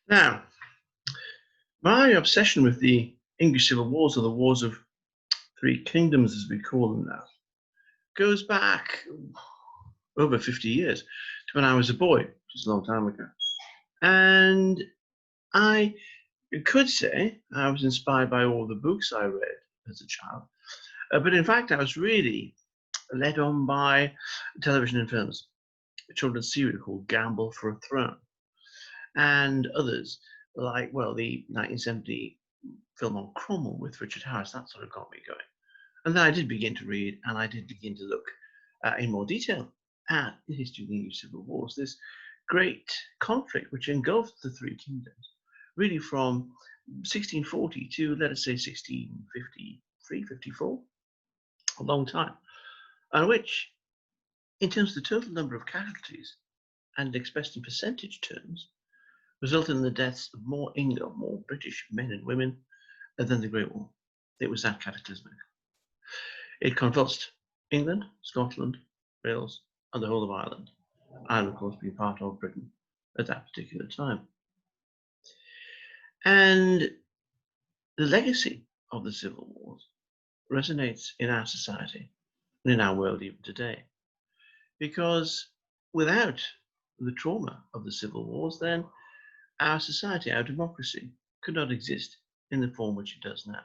Now, my obsession with the English Civil Wars, or the Wars of Three Kingdoms as we call them now, goes back over 50 years to when I was a boy, which is a long time ago. And I could say I was inspired by all the books I read as a child. But in fact, I was really led on by television and films. A children's series called Gamble for a Throne, and others like, well, the 1970 film on Cromwell with Richard Harris. That sort of got me going. And then I did begin to read, and I did begin to look in more detail at the history of the English Civil Wars, this great conflict which engulfed the three kingdoms, really from 1640 to, let us say, 1653, 54, a long time, and which, in terms of the total number of casualties and expressed in percentage terms, resulted in the deaths of more British men and women than the Great War. It was that cataclysmic. It convulsed England, Scotland, Wales, and the whole of Ireland. Ireland, of course, being part of Britain at that particular time. And the legacy of the Civil Wars resonates in our society and in our world even today. Because without the trauma of the Civil Wars, then our society, our democracy, could not exist in the form which it does now.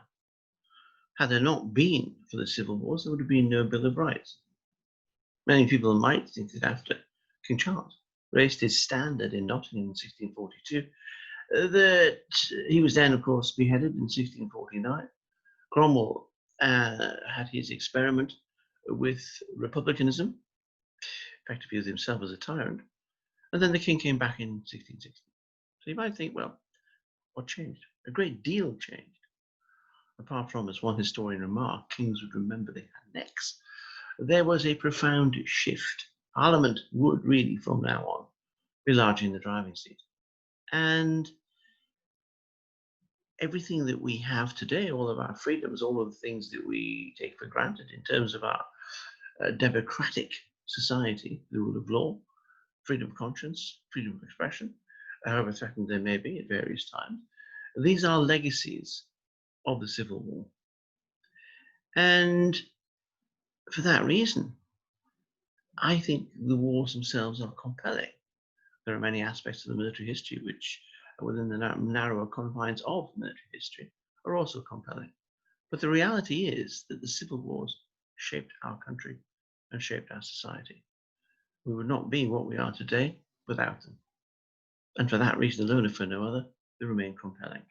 Had there not been for the Civil Wars, there would have been no Bill of Rights. Many people might think that after King Charles raised his standard in Nottingham in 1642, that he was then, of course, beheaded in 1649. Cromwell had his experiment with republicanism, effectively with himself as a tyrant, and then the king came back in 1660. So you might think, well, what changed? A great deal changed. Apart from, as one historian remarked, kings would remember they had necks. There was a profound shift. Parliament would really, from now on, be largely in the driving seat. And everything that we have today, all of our freedoms, all of the things that we take for granted in terms of our democratic society, the rule of law, freedom of conscience, freedom of expression, however threatened they may be at various times, these are legacies of the Civil War. And for that reason, I think the wars themselves are compelling. There are many aspects of the military history which, within the narrower confines of military history, are also compelling. But the reality is that the Civil Wars shaped our country and shaped our society. We would not be what we are today without them. And for that reason alone, if for no other, they remain compelling.